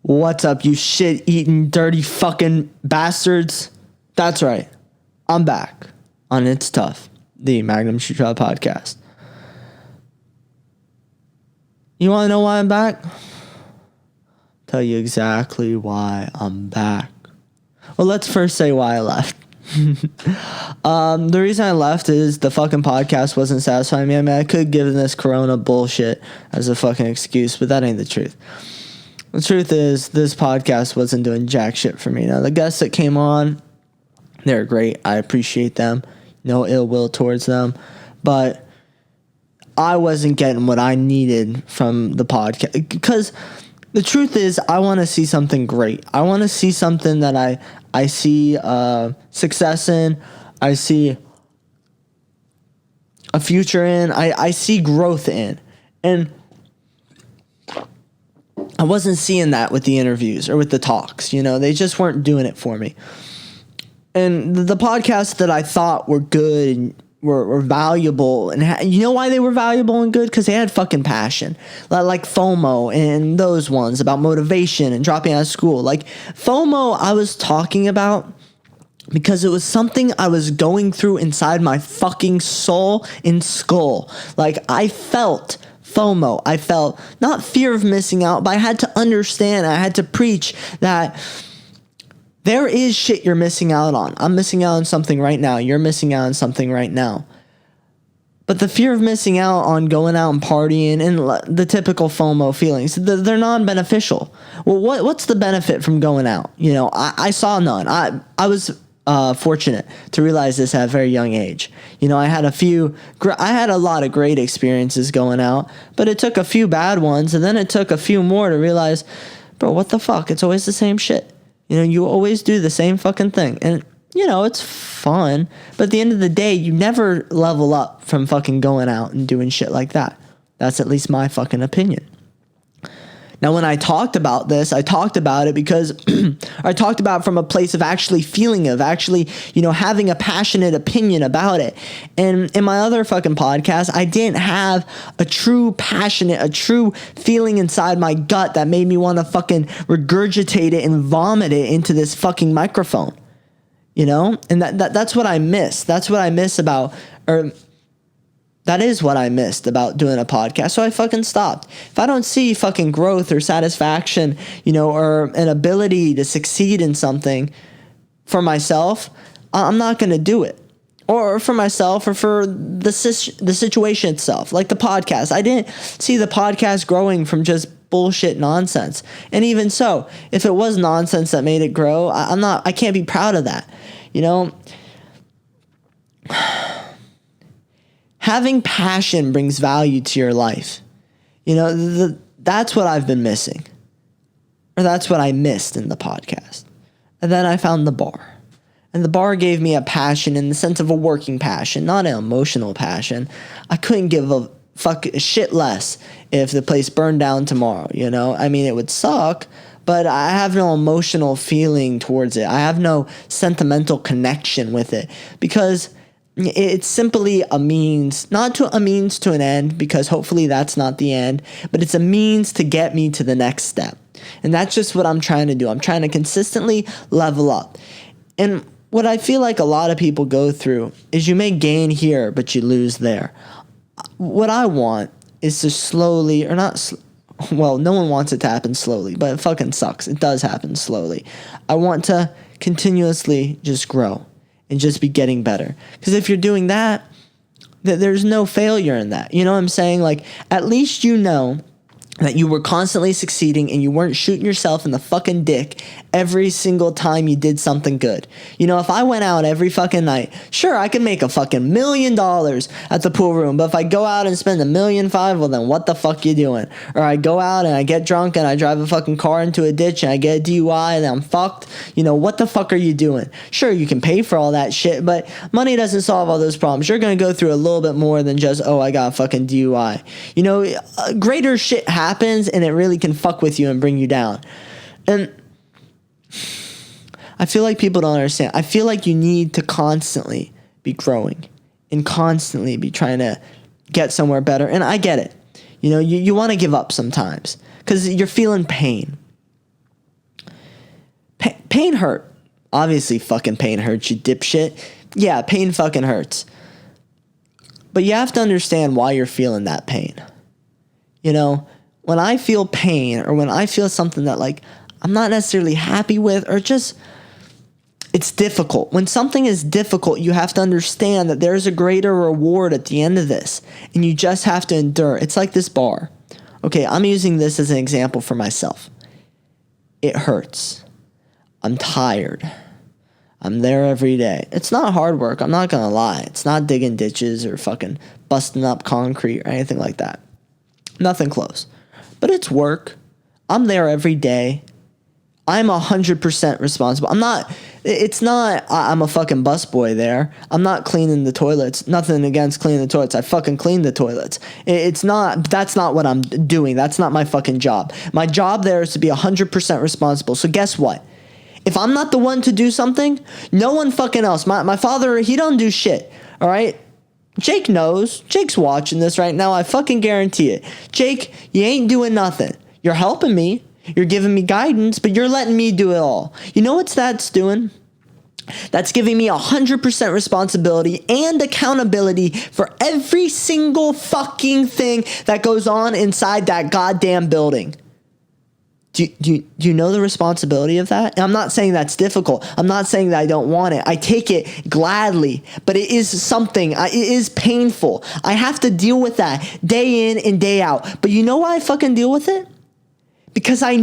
What's up, you shit-eating, dirty fucking bastards? That's right. I'm back on It's Tough, the Magnum Shoot Shot podcast. You want to know why I'm back? Tell you exactly why I'm back. Well, let's first say why I left. The reason I left is the fucking podcast wasn't satisfying me. I mean, I could give this corona bullshit as a fucking excuse, but that ain't the truth. The truth is, this podcast wasn't doing jack shit for me. Now, the guests that came on, they're great. I appreciate them. No ill will towards them. But I wasn't getting what I needed from the podcast. Because the truth is, I want to see something great. I want to see something that I see success in. I see a future in. I see growth in. And I wasn't seeing that with the interviews or with the talks. You know, they just weren't doing it for me. And the podcasts that I thought were good and were valuable, and you know why they were valuable and good? Because they had fucking passion. Like FOMO and those ones about motivation and dropping out of school. Like FOMO I was talking about because it was something I was going through inside my fucking soul and skull. Like I felt FOMO. I felt not fear of missing out, but I had to understand, I had to preach that there is shit you're missing out on. I'm missing out on something right now. You're missing out on something right now. But the fear of missing out on going out and partying and the typical FOMO feelings, they're non-beneficial. Well, what's the benefit from going out? You know, I saw none. I was fortunate to realize this at a very young age. You know, I had a lot of great experiences going out, but it took a few bad ones, and then it took a few more to realize, bro, what the fuck? It's always the same shit. You know, you always do the same fucking thing. And, you know, it's fun, but at the end of the day, you never level up from fucking going out and doing shit like that. That's at least my fucking opinion. Now, when I talked about this, I talked about it because I talked about it from a place of actually feeling of actually, you know, having a passionate opinion about it. And in my other fucking podcast, I didn't have a true feeling inside my gut that made me want to fucking regurgitate it and vomit it into this fucking microphone. You know? And that's what I miss. That's what I miss about, or that is what I missed about doing a podcast. So I fucking stopped. If I don't see fucking growth or satisfaction, you know, or an ability to succeed in something for myself, I'm not going to do it. Or for myself, or for the situation itself, like the podcast. I didn't see the podcast growing from just bullshit nonsense. And even so, if it was nonsense that made it grow, I can't be proud of that. You know, having passion brings value to your life. You know, that's what I've been missing. Or that's what I missed in the podcast. And then I found the bar. And the bar gave me a passion in the sense of a working passion, not an emotional passion. I couldn't give a shit less if the place burned down tomorrow, you know? I mean, it would suck, but I have no emotional feeling towards it. I have no sentimental connection with it because it's simply a means, not a means to an end, because hopefully that's not the end, but it's a means to get me to the next step. And that's just what I'm trying to do. I'm trying to consistently level up. And what I feel like a lot of people go through is you may gain here, but you lose there. What I want is to slowly, or not, well, no one wants it to happen slowly, but it fucking sucks. It does happen slowly. I want to continuously just grow and just be getting better. Because if you're doing that, there's no failure in that. You know what I'm saying? Like, at least you know that you were constantly succeeding and you weren't shooting yourself in the fucking dick every single time you did something good. You know, if I went out every fucking night, sure, I could make a fucking $1 million at the pool room, but if I go out and spend $1.5 million, well, then what the fuck you doing? Or I go out and I get drunk and I drive a fucking car into a ditch and I get a DUI and I'm fucked. You know, what the fuck are you doing? Sure, you can pay for all that shit, but money doesn't solve all those problems. You're going to go through a little bit more than just, oh, I got a fucking DUI. You know, greater shit happens and it really can fuck with you and bring you down. And I feel like people don't understand. I feel like you need to constantly be growing and constantly be trying to get somewhere better. And I get it. You know, you want to give up sometimes because you're feeling pain. pain hurt. Obviously fucking pain hurts, you dipshit. Yeah, pain fucking hurts. But you have to understand why you're feeling that pain. You know, when I feel pain or when I feel something that like I'm not necessarily happy with or just it's difficult. When something is difficult, you have to understand that there's a greater reward at the end of this and you just have to endure. It's like this bar. Okay, I'm using this as an example for myself. It hurts. I'm tired. I'm there every day. It's not hard work. I'm not going to lie. It's not digging ditches or fucking busting up concrete or anything like that. Nothing close. But it's work. I'm there every day. I'm 100% responsible. I'm a fucking busboy there. I'm not cleaning the toilets. Nothing against cleaning the toilets. I fucking clean the toilets. That's not what I'm doing. That's not my fucking job. My job there is to be 100% responsible. So guess what? If I'm not the one to do something, no one fucking else. My father, he don't do shit. All right? Jake knows. Jake's watching this right now. I fucking guarantee it. Jake, you ain't doing nothing. You're helping me. You're giving me guidance, but you're letting me do it all. You know what that's doing? That's giving me 100% responsibility and accountability for every single fucking thing that goes on inside that goddamn building. Do you know the responsibility of that? And I'm not saying that's difficult. I'm not saying that I don't want it. I take it gladly, but it is something. It is painful. I have to deal with that day in and day out. But you know why I fucking deal with it? Because I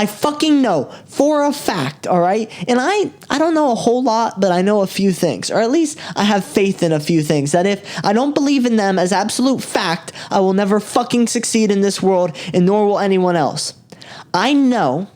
fucking know for a fact, all right? And I don't know a whole lot, but I know a few things, or at least I have faith in a few things, that if I don't believe in them as absolute fact, I will never fucking succeed in this world, and nor will anyone else. I know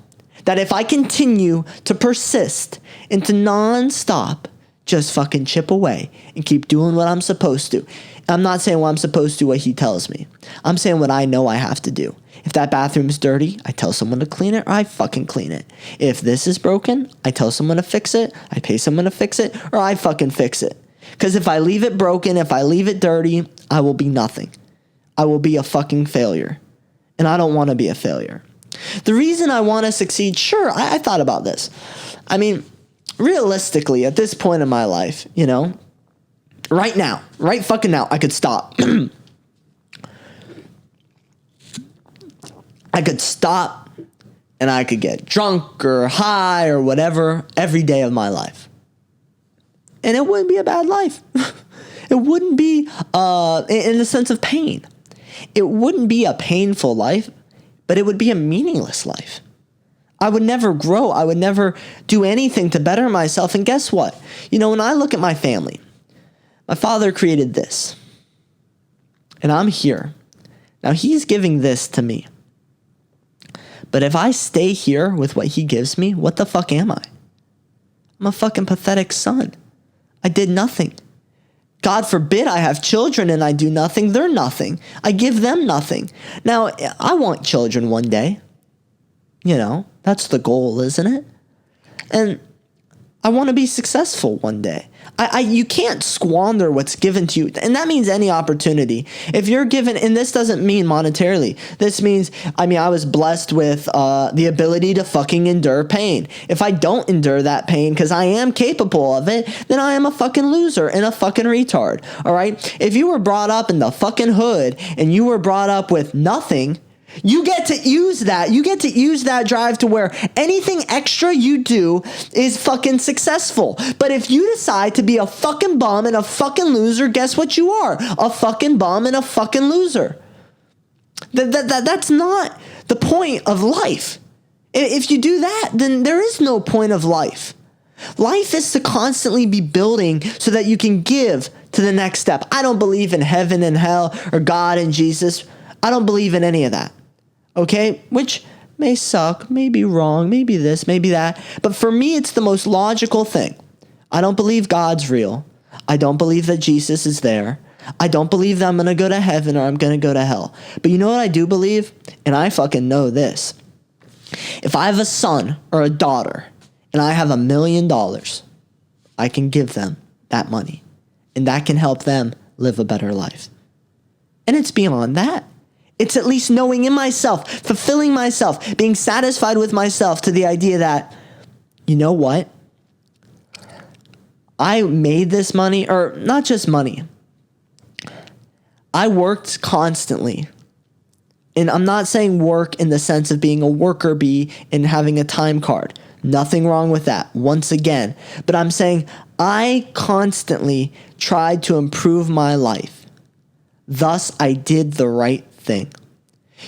that if I continue to persist and to nonstop just fucking chip away and keep doing what I'm supposed to. I'm not saying what I'm supposed to, what he tells me. I'm saying what I know I have to do. If that bathroom's dirty, I tell someone to clean it, or I fucking clean it. If this is broken, I tell someone to fix it, I pay someone to fix it, or I fucking fix it. Because if I leave it broken, if I leave it dirty, I will be nothing. I will be a fucking failure. And I don't want to be a failure. The reason I want to succeed, sure, I thought about this. I mean, realistically, at this point in my life, you know, right now, right fucking now, I could stop. I could stop and I could get drunk or high or whatever every day of my life. And it wouldn't be a bad life. It wouldn't be in the sense of pain. It wouldn't be a painful life, but it would be a meaningless life. I would never grow. I would never do anything to better myself. And guess what? You know, when I look at my family, my father created this. And I'm here. Now he's giving this to me. But if I stay here with what he gives me, what the fuck am I? I'm a fucking pathetic son. I did nothing. God forbid I have children and I do nothing. They're nothing. I give them nothing. Now, I want children one day. You know, that's the goal, isn't it? And I want to be successful one day. You can't squander what's given to you. And that means any opportunity. If you're given, and this doesn't mean monetarily. This means, I was blessed with the ability to fucking endure pain. If I don't endure that pain because I am capable of it, then I am a fucking loser and a fucking retard. All right? If you were brought up in the fucking hood and you were brought up with nothing, you get to use that. You get to use that drive to where anything extra you do is fucking successful. But if you decide to be a fucking bum and a fucking loser, guess what you are? A fucking bum and a fucking loser. That's not the point of life. If you do that, then there is no point of life. Life is to constantly be building so that you can give to the next step. I don't believe in heaven and hell or God and Jesus. I don't believe in any of that. Okay, which may suck, may be wrong, maybe this, maybe that. But for me, it's the most logical thing. I don't believe God's real. I don't believe that Jesus is there. I don't believe that I'm going to go to heaven or I'm going to go to hell. But you know what I do believe? And I fucking know this. If I have a son or a daughter and I have $1 million, I can give them that money. And that can help them live a better life. And it's beyond that. It's at least knowing in myself, fulfilling myself, being satisfied with myself to the idea that you know what? I made this money, or not just money. I worked constantly. And I'm not saying work in the sense of being a worker bee and having a time card. Nothing wrong with that, once again. But I'm saying I constantly tried to improve my life. Thus, I did the right thing.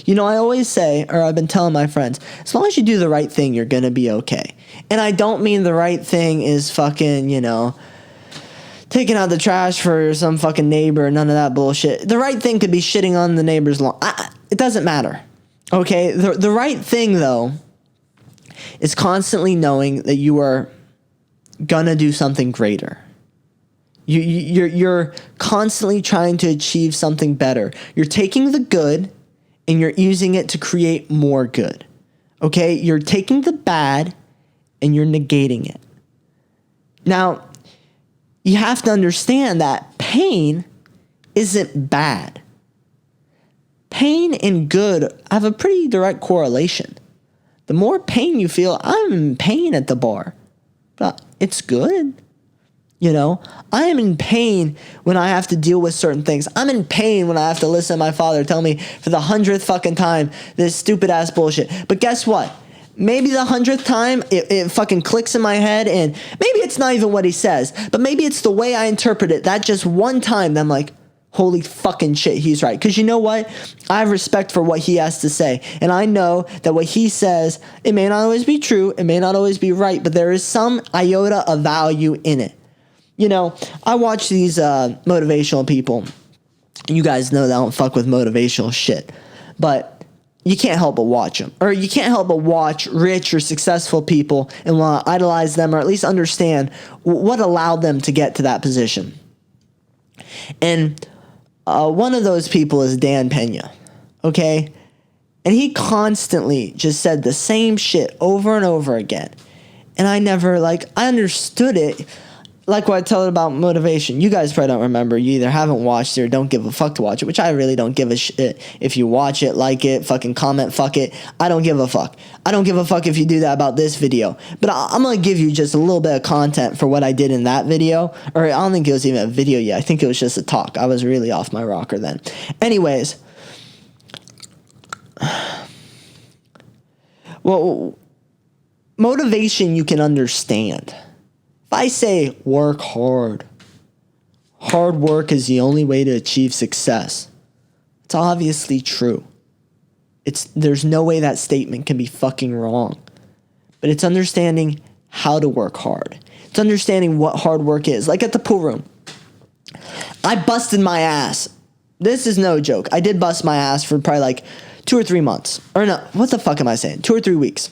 You know, I always say, or I've been telling my friends, as long as you do the right thing, you're going to be okay. And I don't mean the right thing is fucking, taking out the trash for some fucking neighbor, none of that bullshit. The right thing could be shitting on the neighbor's lawn. It doesn't matter. Okay? The right thing, though, is constantly knowing that you are gonna do something greater. You're constantly trying to achieve something better. You're taking the good and you're using it to create more good. Okay? You're taking the bad and you're negating it. Now, you have to understand that pain isn't bad. Pain and good have a pretty direct correlation. The more pain you feel, I'm in pain at the bar, but it's good. I am in pain when I have to deal with certain things. I'm in pain when I have to listen to my father tell me for the 100th fucking time this stupid ass bullshit. But guess what? Maybe the 100th time it fucking clicks in my head, and maybe it's not even what he says, but maybe it's the way I interpret it. That just one time that I'm like, holy fucking shit, he's right. Because you know what? I have respect for what he has to say. And I know that what he says, it may not always be true, it may not always be right, but there is some iota of value in it. I watch these motivational people. You guys know that I don't fuck with motivational shit. But you can't help but watch them. Or you can't help but watch rich or successful people and want to idolize them, or at least understand what allowed them to get to that position. And one of those people is Dan Pena. Okay? And he constantly just said the same shit over and over again. And I never, I understood it. Like what I told about motivation. You guys probably don't remember. You either haven't watched it or don't give a fuck to watch it, which I really don't give a shit. If you watch it, like it, fucking comment, fuck it. I don't give a fuck. I don't give a fuck if you do that about this video. But I'm going to give you just a little bit of content for what I did in that video. Or I don't think it was even a video yet. I think it was just a talk. I was really off my rocker then. Anyways. Well, motivation you can understand. If I say work hard, hard work is the only way to achieve success, it's obviously true. There's no way that statement can be fucking wrong. But it's understanding how to work hard. It's understanding what hard work is. Like at the pool room. I busted my ass. This is no joke. I did bust my ass for probably 2 or 3 months. Or no, what the fuck am I saying? 2 or 3 weeks.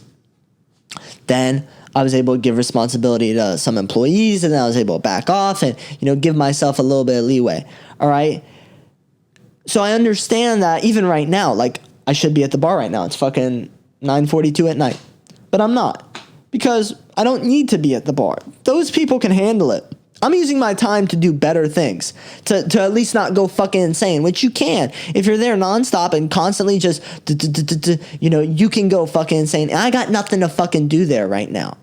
Then I was able to give responsibility to some employees, and then I was able to back off and, give myself a little bit of leeway. All right. So I understand that even right now, I should be at the bar right now. It's fucking 9:42 at night, but I'm not, because I don't need to be at the bar. Those people can handle it. I'm using my time to do better things, to at least not go fucking insane, which you can. If you're there nonstop and constantly just, you can go fucking insane. And I got nothing to fucking do there right now.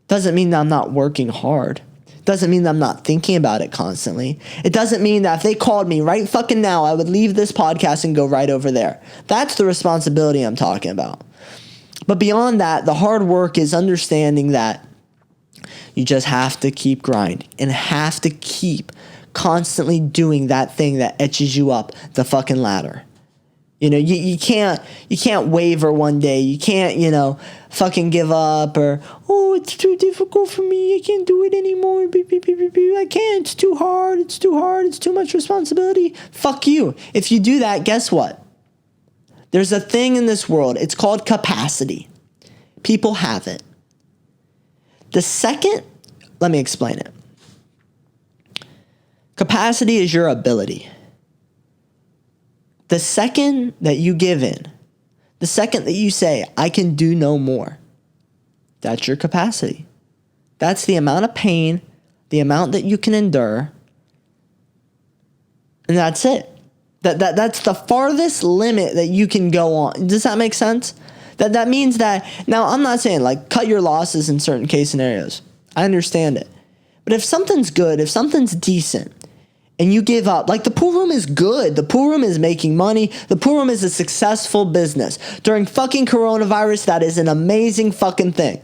Doesn't mean that I'm not working hard. Doesn't mean that I'm not thinking about it constantly. It doesn't mean that if they called me right fucking now, I would leave this podcast and go right over there. That's the responsibility I'm talking about. But beyond that, the hard work is understanding that you just have to keep grinding and have to keep constantly doing that thing that etches you up the fucking ladder. You can't waver one day. You can't, fucking give up, or, oh, it's too difficult for me. I can't do it anymore. I can't. It's too hard. It's too hard. It's too much responsibility. Fuck you. If you do that, guess what? There's a thing in this world. It's called capacity. People have it. Let me explain it. Capacity is your ability. The second that you give in, the second that you say, I can do no more, that's your capacity. That's the amount of pain, the amount that you can endure, and that's it. That's the farthest limit that you can go on. Does that make sense? That means that, now I'm not saying like cut your losses in certain case scenarios. I understand it. But if something's good, if something's decent, and you give up, like the pool room is good. The pool room is making money. The pool room is a successful business. During fucking coronavirus, that is an amazing fucking thing.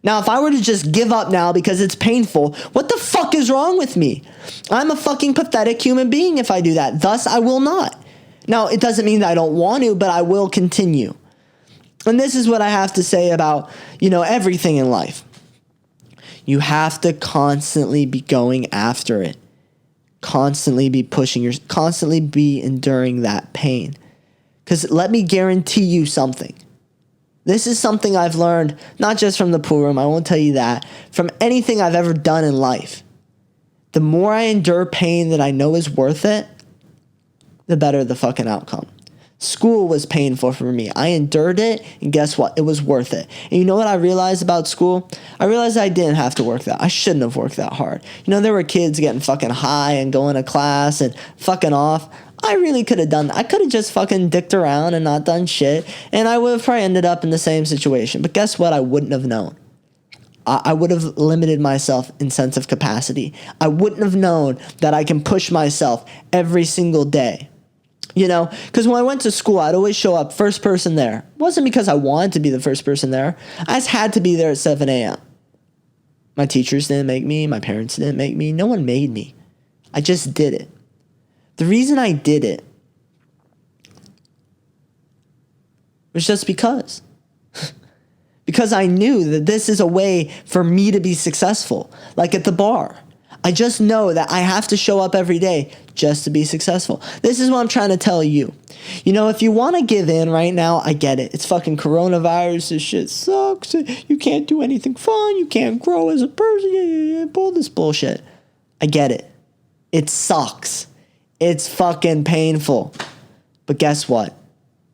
Now, if I were to just give up now because it's painful, what the fuck is wrong with me? I'm a fucking pathetic human being if I do that. Thus, I will not. Now, it doesn't mean that I don't want to, but I will continue. And this is what I have to say about, everything in life. You have to constantly be going after it. Constantly be pushing, constantly be enduring that pain. Because let me guarantee you something. This is something I've learned, not just from the pool room, I won't tell you that, from anything I've ever done in life. The more I endure pain that I know is worth it, the better the fucking outcome. School was painful for me. I endured it, and guess what? It was worth it. And you know what I realized about school? I realized I didn't have to work that. I shouldn't have worked that hard. There were kids getting fucking high and going to class and fucking off. I really could have done that. I could have just fucking dicked around and not done shit, and I would have probably ended up in the same situation. But guess what? I wouldn't have known. I would have limited myself in sense of capacity. I wouldn't have known that I can push myself every single day. Because when I went to school, I'd always show up first person there. It wasn't because I wanted to be the first person there. I just had to be there at 7 a.m. My teachers didn't make me. My parents didn't make me. No one made me. I just did it. The reason I did it was just because. Because I knew that this is a way for me to be successful. Like at the bar. I just know that I have to show up every day just to be successful. This is what I'm trying to tell you. If you want to give in right now, I get it. It's fucking coronavirus. This shit sucks. You can't do anything fun. You can't grow as a person. All this bullshit. I get it. It sucks. It's fucking painful. But guess what?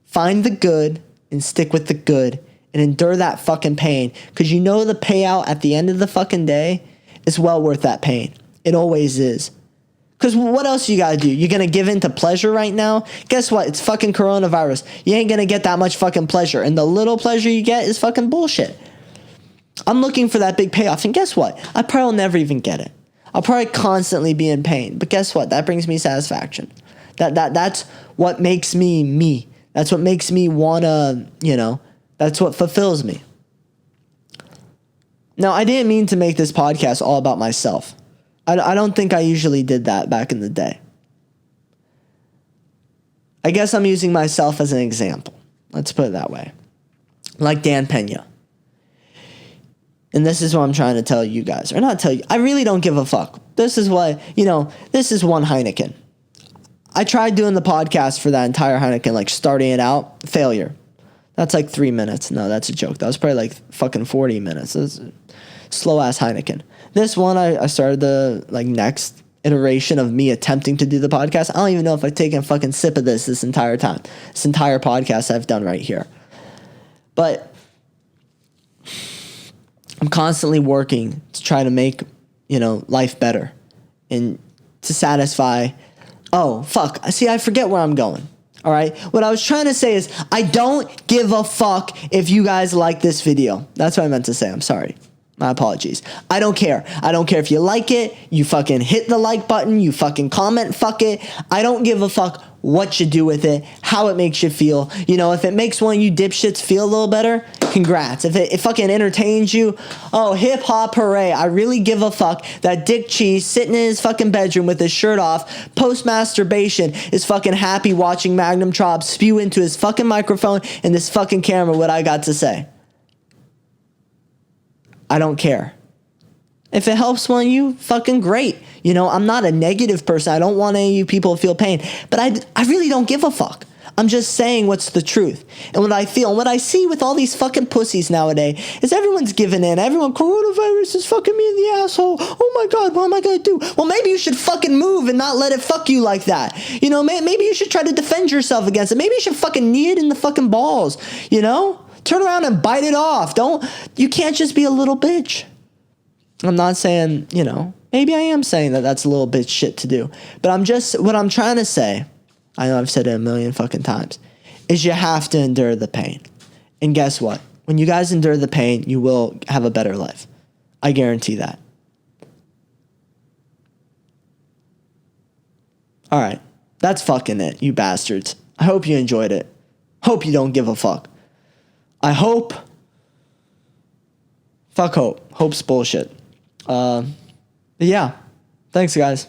Find the good and stick with the good and endure that fucking pain. Because the payout at the end of the fucking day is well worth that pain. It always is. Because what else you gotta do? You're gonna give in to pleasure right now? Guess what? It's fucking coronavirus. You ain't gonna get that much fucking pleasure. And the little pleasure you get is fucking bullshit. I'm looking for that big payoff. And guess what? I probably will never even get it. I'll probably constantly be in pain. But guess what? That brings me satisfaction. That's what makes me me. That's what makes me wanna, that's what fulfills me. Now, I didn't mean to make this podcast all about myself. I don't think I usually did that back in the day. I guess I'm using myself as an example. Let's put it that way. Like Dan Pena. And this is what I'm trying to tell you guys. Or not tell you. I really don't give a fuck. This is what, this is one Heineken. I tried doing the podcast for that entire Heineken, like starting it out. Failure. That's like 3 minutes. No, that's a joke. That was probably like fucking 40 minutes. That's slow-ass Heineken. This one, I started the next iteration of me attempting to do the podcast. I don't even know if I've taken a fucking sip of this entire time. This entire podcast I've done right here. But I'm constantly working to try to make, life better. And to satisfy... Oh, fuck. See, I forget where I'm going. All right. What I was trying to say is I don't give a fuck if you guys like this video. That's what I meant to say. I'm sorry. My apologies. I don't care. I don't care if you like it. You fucking hit the like button. You fucking comment. Fuck it. I don't give a fuck what you do with it, how it makes you feel. If it makes one of you dipshits feel a little better, congrats. If it fucking entertains you, oh, hip hop hooray. I really give a fuck that Dick Cheese sitting in his fucking bedroom with his shirt off, post masturbation, is fucking happy watching Magnum Trop spew into his fucking microphone and this fucking camera what I got to say. I don't care. If it helps one of you, fucking great. I'm not a negative person. I don't want any of you people to feel pain. But I really don't give a fuck. I'm just saying what's the truth. And what I feel and what I see with all these fucking pussies nowadays is everyone's giving in. Everyone, coronavirus is fucking me in the asshole. Oh my God, what am I going to do? Well, maybe you should fucking move and not let it fuck you like that. Maybe you should try to defend yourself against it. Maybe you should fucking knee it in the fucking balls. Turn around and bite it off. You can't just be a little bitch. I'm not saying, maybe I am saying that that's a little bitch shit to do. But what I'm trying to say, I know I've said it a million fucking times, is you have to endure the pain. And guess what? When you guys endure the pain, you will have a better life. I guarantee that. All right. That's fucking it, you bastards. I hope you enjoyed it. Hope you don't give a fuck. I hope. Fuck hope. Hope's bullshit. Yeah. Thanks, guys.